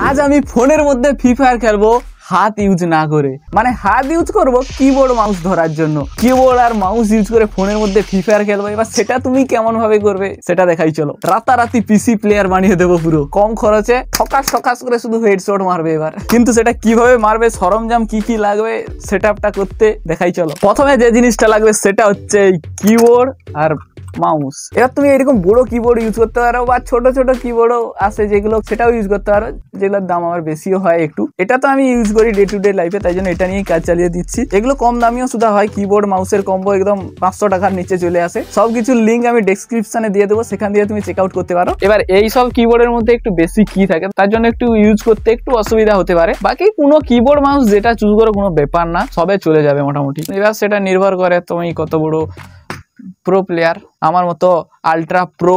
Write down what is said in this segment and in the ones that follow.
আজ আমি ফোনের মধ্যে ফ্রি ফায়ার খেলবো হাত ইউজ না করে, মানে হাত ইউজ করব কিবোর্ড মাউস ধরার জন্য। কিবোর্ড আর মাউস ইউজ করে ফোনের মধ্যে ফ্রি ফায়ার খেলবো। এবার সেটা তুমি কেমন ভাবে করবে সেটা দেখাই চলো। রাতারাতি পিসি প্লেয়ার বানিয়ে দেবো পুরো কম খরচে, ঠকাস ঠকাস করে শুধু হেডশট মারবে এবার। কিন্তু সেটা কিভাবে মারবে, সরঞ্জাম কি কি লাগবে সেটআপটা করতে দেখাই চলো। প্রথমে যে জিনিসটা লাগবে সেটা হচ্ছে কিবোর্ড আর মাউস। এবার তুমি এরকম বড় কিবোর্ড ইউজ করতে পারো বা ছোট ছোট কিবোর্ডও আছে যেগুলো, সেটাও ইউজ করতে পারো, যেগুলোর দাম আমার বেশিও হয় একটু। এটা তো আমি ইউজ করি ডে টু ডে লাইফে, তাই জন্য এটা নিয়েই কাজ চালিয়ে দিচ্ছি। এগুলো কম দামিও শুধু হয়, কিবোর্ড মাউসের কম্বো একদম 500 টাকার নিচে চলে আসে। সবকিছুর লিঙ্ক আমি ডেসক্রিপশনে দিয়ে দেবো, সেখান দিয়ে তুমি চেক আউট করতে পারো। এবার এই সব কিবোর্ডের মধ্যে একটু বেশি কি থাকে, তার জন্য একটু ইউজ করতে একটু অসুবিধা হতে পারে। বাকি কোনো কিবোর্ড মাউস যেটা চুজ করো কোনো ব্যাপার না, সবে চলে যাবে মোটামুটি। এবার সেটা নির্ভর করে তুমি কত বড় প্রো প্লেয়ার, আমার মতো আলট্রা প্রো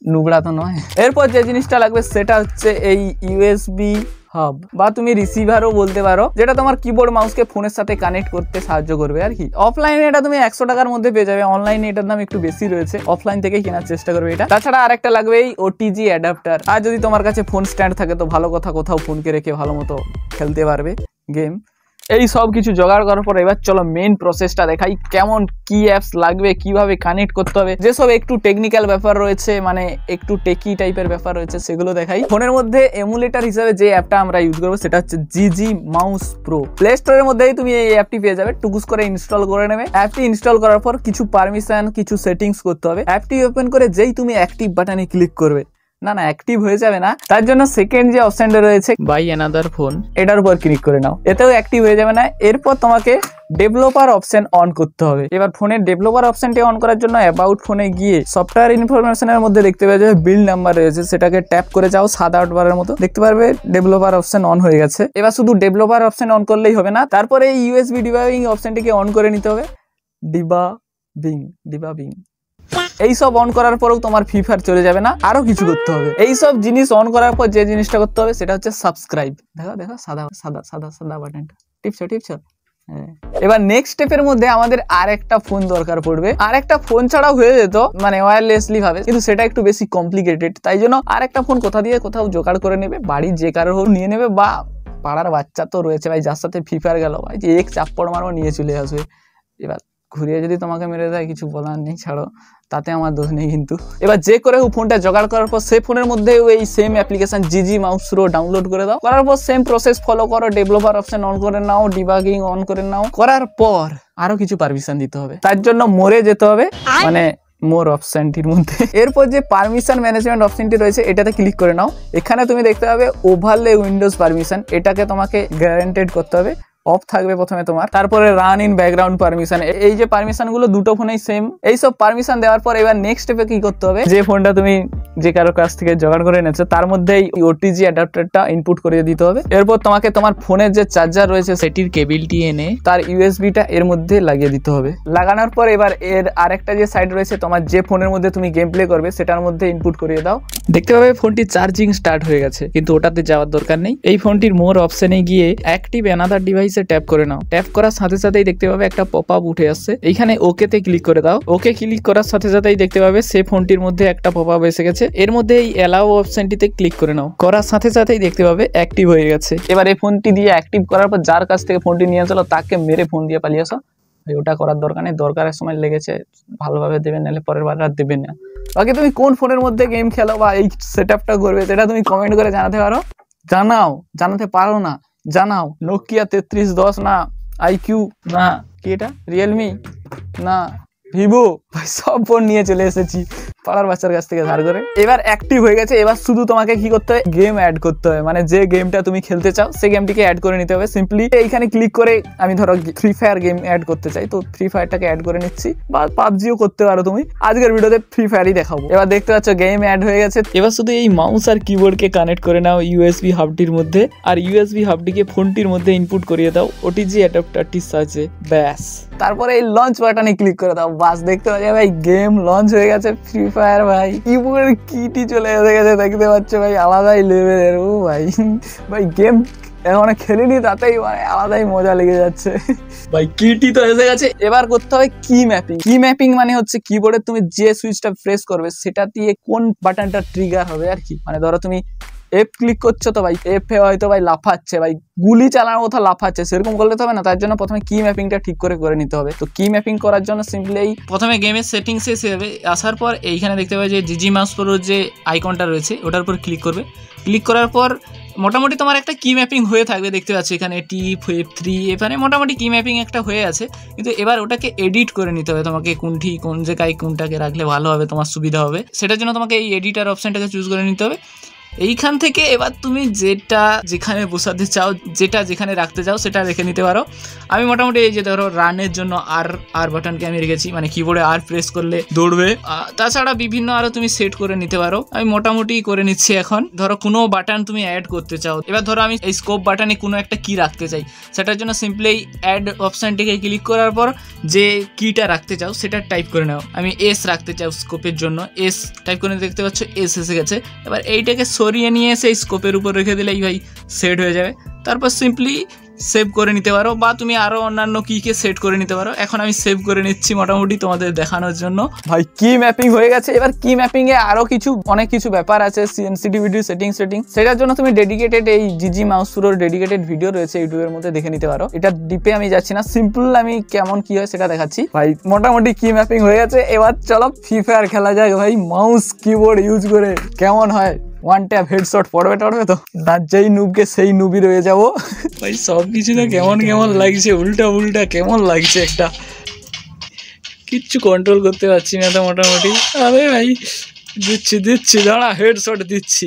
নুবড়া তো নয়। এরপর যে জিনিসটা লাগবে সেটা হচ্ছে এই ইউএসবি হাব, বা তুমি রিসিভারও বলতে পারো, যেটা তোমার কিবোর্ড মাউসকে ফোনের সাথে কানেক্ট করতে সাহায্য করবে আর কি। অফলাইনে এটা তুমি 100 টাকার মধ্যে পেয়ে যাবে, অনলাইনে এটার দাম একটু বেশি রয়েছে, অফলাইন থেকেই কেনার চেষ্টা করবে এটা। তাছাড়া আরেকটা লাগবে এই ওটিজি অ্যাডাপ্টার। আর যদি তোমার কাছে ফোন স্ট্যান্ড থাকে তো ভালো কথা, কোথাও ফোনকে রেখে ভালো মতো খেলতে পারবে গেম। এই সব কিছু জোগাড় করার পর এবার চলো মেইন প্রসেসটা দেখাই, কেমন কি অ্যাপস লাগবে, কিভাবে কানেক্ট করতে হবে, যেসব একটু টেকনিক্যাল ব্যাপার রয়েছে, মানে একটু টেকি টাইপের ব্যাপার রয়েছে সেগুলো দেখাই। ফোনের মধ্যে এমুলেটর হিসেবে যে অ্যাপটা আমরা ইউজ করবো সেটা হচ্ছে জিজি মাউস প্রো। প্লে স্টোরের মধ্যেই তুমি এই অ্যাপটি পেয়ে যাবে, টুকুস করে ইনস্টল করে নেবে। অ্যাপটি ইনস্টল করার পর কিছু পারমিশন, কিছু সেটিংস করতে হবে। অ্যাপটি ওপেন করে যেই তুমি অ্যাক্টিভ বাটনে ক্লিক করবে, না অ্যাক্টিভ হয়ে যাবে না, তার জন্য সেকেন্ড যে অপশনটা রয়েছে বাই অ্যানাদার ফোন, এটার উপর ক্লিক করে নাও, এতেও অ্যাক্টিভ হয়ে যাবে না। এরপর তোমাকে ডেভেলপার অপশন অন করতে হবে। এবার ফোনের ডেভেলপার অপশনটি অন করার জন্য অ্যাবাউট ফোনে গিয়ে সফটওয়্যার ইনফরমেশনের মধ্যে দেখতে পাবে যে বিল্ড নাম্বার রয়েছে, সেটাকে ট্যাপ করে যাও 7-8 বারের মতো, দেখতে পারবে ডেভেলপার অপশন অন হয়ে গেছে। এবার শুধু ডেভেলপার অপশন অন করলেই হবে না, তারপরে এই ইউএসবি ডিবাবিং অপশনটিকে অন করে নিতে হবে। ডিবাবিং এইসব অন করার পরেও তোমার ফ্রি ফায়ার চলে যাবে না, আরো কিছু করতে হবে। এইসব জিনিস অন করার পর যে জিনিসটা করতে হবে সেটা হচ্ছে সাবস্ক্রাইব। দেখো সাদা সাদা সাদা সাদা বাটনটা টিপছো। এবার নেক্সট স্টেপের মধ্যে আমাদের আর একটা ফোন দরকার পড়বে। আর একটা ফোন ছাড়াও হয়ে যেত, মানে ওয়্যারলেসলি ভাবে, কিন্তু সেটা একটু বেশি কমপ্লিকেটেড, তাই জন্য আর একটা ফোন কোথা দিয়ে কোথাও জোগাড় করে নেবে, বাড়ির যে কারো হোক নিয়ে নেবে, বা পাড়ার বাচ্চা তো রয়েছে ভাই যার সাথে ফ্রি ফায়ার গেল ভাই, যে এক চাপ্পড় মারো নিয়ে চলে আসবে। এবার ঘুরিয়ে যদি তোমাকে মেরে দেয় কিছু বলার নেই, ছাড়ো, তাতে আমার দোষ নেই। কিন্তু এবার যে করে ফোনটা জোগাড় করার পর সেই ফোনের মধ্যে এই same application GG mouse pro download করে দাও। করার পর সেম প্রসেস ফলো করো, ডেভেলপার অপশন অন করে নাও, ডিবাগিং অন করে নাও। করার পর আরো কিছু পারমিশন দিতে হবে, তার জন্য মোরে যেতে হবে, মানে মোর অপশনটির মধ্যে। এরপর যে পারমিশন ম্যানেজমেন্ট অপশনটি রয়েছে এটাতে ক্লিক করে নাও। এখানে তুমি দেখতে পাবে ওভারলে উইন্ডোজ পারমিশন, এটাকে তোমাকে গ্যারান্টেড করতে হবে, অফ থাকবে প্রথমে তোমার। তারপরে রান ইন ব্যাকগ্রাউন্ড পারমিশন, এই যে পারমিশন গুলো দুটো ফোনেই সেম। এইসব পারমিশন দেওয়ার পর এবার নেক্সট স্টেপে কি করতে হবে, যে ফোনটা তুমি যে কারো কাছ থেকে জোগাড় করে এনেছো তার মধ্যে এই ওটিজি অ্যাডাপ্টারটা ইনপুট করে দিতে হবে। এরপর তোমাকে তোমার ফোনের যে চার্জার রয়েছে সেটির কেবিলটি এনে তার ইউএসবিটা এর মধ্যে লাগিয়ে দিতে হবে। লাগানোর পর এবার এর আরেকটা যে সাইড রয়েছে তোমার যে ফোনের মধ্যে তুমি গেম প্লে করবে সেটার মধ্যে ইনপুট করিয়ে দাও। দেখতে পাবে ফোনটি চার্জিং স্টার্ট হয়ে গেছে, কিন্তু ওটাতে যাওয়ার দরকার নেই। এই ফোনটির মোর অপশনে গিয়ে অ্যাক্টিভ অ্যানাদার ডিভাইস ট্যাপ করে নাও। ট্যাপ করার সাথে সাথেই দেখতে পাবে একটা পপ আপ উঠে আসছে, এইখানে ওকে তে ক্লিক করে দাও। ওকে ক্লিক করার সাথে সাথেই দেখতে পাবে সে ফোনটির মধ্যে একটা পপ আপ এসে গেছে, এর মধ্যে এই অ্যালাউ অপশনটিতে ক্লিক করে নাও। করার সাথে সাথেই দেখতে পাবে অ্যাক্টিভ হয়ে গেছে। এবার এই ফোনটি দিয়ে অ্যাক্টিভ করার পর যার কাছ থেকে ফোনটি নিয়ে চলো তাকে মেরে ফোন দিয়ে পালিয়ে আসো। ওটা করার দরকার নেই, দরকারের সময় লেগেছে ভালোভাবে দেবে, নাহলে পরের বার আর দেবে না। বাকি তুমি কোন ফোনের মধ্যে গেম খেলো বা এই সেটআপটা করবে সেটা তুমি কমেন্ট করে জানাতে পারো। জানাতে পারো না জানাও। নোকিয়া 3310 না, আইকিউ না, কি এটা রিয়েলমি না, ভিভো, সব ফোন নিয়ে চলে এসেছি পাড়ার বাচ্চার কাছ থেকে ধার করে। এবার অ্যাক্টিভ হয়ে গেছে, এবার শুধু তোমাকে কি করতে হবে, গেম অ্যাড করতে হবে, মানে যে গেমটা তুমি খেলতে চাও সেই গেমটিকে অ্যাড করে নিতে হবে। সিম্পলি এইখানে ক্লিক করে আমি ধরো ফ্রি ফায়ার গেম অ্যাড করতে চাই, তো ফ্রি ফায়ারটাকে অ্যাড করে নিচ্ছি, বা পাবজিও করতে পারো তুমি। আজকের ভিডিওতে ফ্রি ফায়ারই দেখাবো। এবার দেখতে পাচ্ছ গেম অ্যাড হয়ে গেছে। এবার শুধু এই মাউস আর কিবোর্ডকে কানেক্ট করে নাও ইউএসবি হাবটির মধ্যে, আর ইউএসবি হাবটিকে ফোনটির মধ্যে ইনপুট করিয়ে দাও ওটিজি অ্যাডাপ্টারটির সাহায্যে, ব্যাস। তারপরে এই লঞ্চ বাটনে ক্লিক করে দাও, বাস। দেখতে পাচ্ছ ভাই গেম লঞ্চ হয়ে গেছে ফ্রি ফায়ার। ভাই কিবোর্ড কিটি চলে এসে গেছে, দেখতে পাচ্ছ ভাই আলাদাই লেভেলের। ও ভাই গেম এখন খেলিনি, তাতেই মানে আলাদাই মজা লেগে যাচ্ছে ভাই। কিটি তো এসে গেছে। এবার করতে হবে কি ম্যাপিং। কি ম্যাপিং মানে হচ্ছে কিবোর্ডে তুমি যে সুইচটা প্রেস করবে সেটা দিয়ে কোন বাটনটা ট্রিগার হবে আর কি। মানে ধরো তুমি এফ ক্লিক করছো তো ভাই এফ এ হয়তো ভাই লাফাচ্ছে ভাই, গুলি চালানোর কথা লাফাচ্ছে, সেরকম করলে তো হবে না। তার জন্য প্রথমে কি ম্যাপিংটা ঠিক করে নিতে হবে। তো কি ম্যাপিং করার জন্য সিম্পলি প্রথমে গেমের সেটিংসে এসে যাবে, আসার পর এইখানে দেখতে পাবে যে জিজি মাউস প্রোর যে আইকনটা রয়েছে ওটার উপর ক্লিক করবে। ক্লিক করার পর মোটামুটি তোমার একটা কি ম্যাপিং হয়ে থাকবে, দেখতে পাচ্ছি এখানে T3 এখানে মোটামুটি কি ম্যাপিং একটা হয়ে আছে। কিন্তু এবার ওটাকে এডিট করে নিতে হবে তোমাকে, কোন জায়গায় কোনটাকে রাখলে ভালো হবে, তোমার সুবিধা হবে। সেটার জন্য তোমাকে এই এডিটার অপশানটাকে চুজ করে নিতে হবে। এইখান থেকে এবার তুমি যেটা যেখানে বসাতে চাও, যেটা যেখানে রাখতে চাও সেটা রেখে নিতে পারো। আমি মোটামুটি এই যে ধরো রানের জন্য আর বাটনকে আমি রেখেছি, মানে কিবোর্ডে আর প্রেস করলে দৌড়বে। তাছাড়া বিভিন্ন আরও তুমি সেট করে নিতে পারো। আমি মোটামুটি করে নিচ্ছি। এখন ধরো কোনো বাটন তুমি অ্যাড করতে চাও, এবার ধরো আমি এই স্কোপ বাটনে কোনো একটা কি রাখতে চাই, সেটার জন্য সিম্পলি অ্যাড অপশানটিকে ক্লিক করার পর যে কিটা রাখতে চাও সেটা টাইপ করে নাও। আমি এস রাখতে চাও স্কোপের জন্য, এস টাইপ করে দেখতে পাচ্ছ এস এসে গেছে। এবার এইটাকে সরিয়ে নিয়ে এসে স্কোপের উপর রেখে দিলেই ভাই সেট হয়ে যাবে। তারপর সিম্পলি সেভ করে নিতে পারো, বা তুমি আরও অন্যান্য কিকে সেট করে নিতে পারো। এখন আমি সেভ করে নিচ্ছি মোটামুটি তোমাদের দেখানোর জন্য। ভাই কি ম্যাপিং হয়ে গেছে। এবার কি ম্যাপিং এ আরও অনেক কিছু ব্যাপার আছে, সিএনসিটি ভিডিও সেটিং সেটার জন্য তুমি ডেডিকেটেড এই জিজি মাউস প্রোর ডেডিকেটেড ভিডিও রয়েছে ইউটিউবের মধ্যে, দেখে নিতে পারো। এটা ডিপে আমি যাচ্ছি না, সিম্পল আমি কেমন কি হয় সেটা দেখাচ্ছি। ভাই মোটামুটি কি ম্যাপিং হয়ে গেছে। এবার চলো ফ্রি ফায়ার খেলা যায় ভাই মাউস কিবোর্ড ইউজ করে, কেমন হয়। ওয়ান ট্যাপ হেডশট পড়বে তো যেই নুবকে সেই নুবই রয়ে যাবো ভাই। সব কিছু না কেমন লাগছে, উল্টা কেমন লাগছে, একটা কিচ্ছু কন্ট্রোল করতে পারছি না তো মোটামুটি। আরে ভাই দিচ্ছি দাঁড়া, হেডশট দিচ্ছি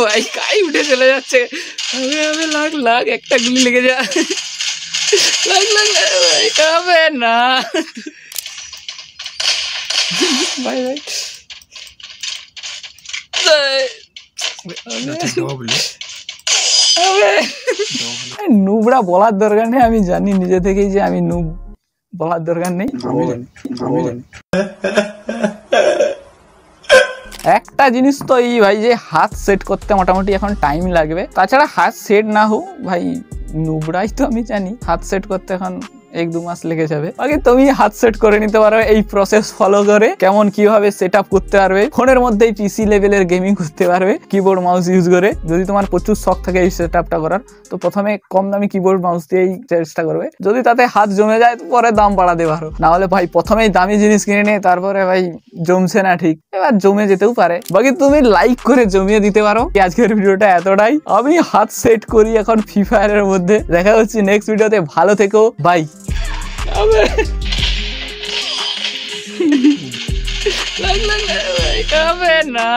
ভাই, কাই উঠে চলে যাচ্ছে। আরে লাগ একটা গুলি লেগে যা, লাগ ভাই, হবে না ভাই নুবরা বলার দরকার নেই, আমি জানি নিজে থেকেই যে আমি নুব, বলার দরকার নেই। একটা জিনিস তো এই ভাই যে হাত সেট করতে মোটামুটি এখন টাইম লাগবে। তাছাড়া হাত সেট না হোক ভাই, নুবরাই তো আমি জানি হাত সেট করতে এখন 1-2 মাস লেগে যাবে। বাকি তুমি হাত সেট করে নিতে পারো এই প্রসেস ফলো করে, কেমন কিভাবে সেট আপ করতে পারবে। ফোনের মধ্যেই পিসি লেভেলের গেমিং করতে পারবে কিবোর্ড মাউস ইউজ করে। যদি তোমার প্রচুর শখ থাকে এই সেট আপটা করার, তো প্রথমে কম দামি কিবোর্ড মাউস দিয়েই চেষ্টা করবে। যদি তাতে হাত জমে যায় তো পরে দাম বাড়াতে পারো, না হলে ভাই প্রথমেই দামি জিনিস কিনে নিয়ে তারপরে ভাই জমছে না ঠিক, এবার জমে যেতেও পারে। বাকি তুমি লাইক করে জমিয়ে দিতে পারো। আজকের ভিডিওটা এতটাই। আমি হাত সেট করি এখন ফ্রি ফায়ারের মধ্যে। দেখা হচ্ছে নেক্সট ভিডিওতে, ভালো থেকো, বাই। লাগ না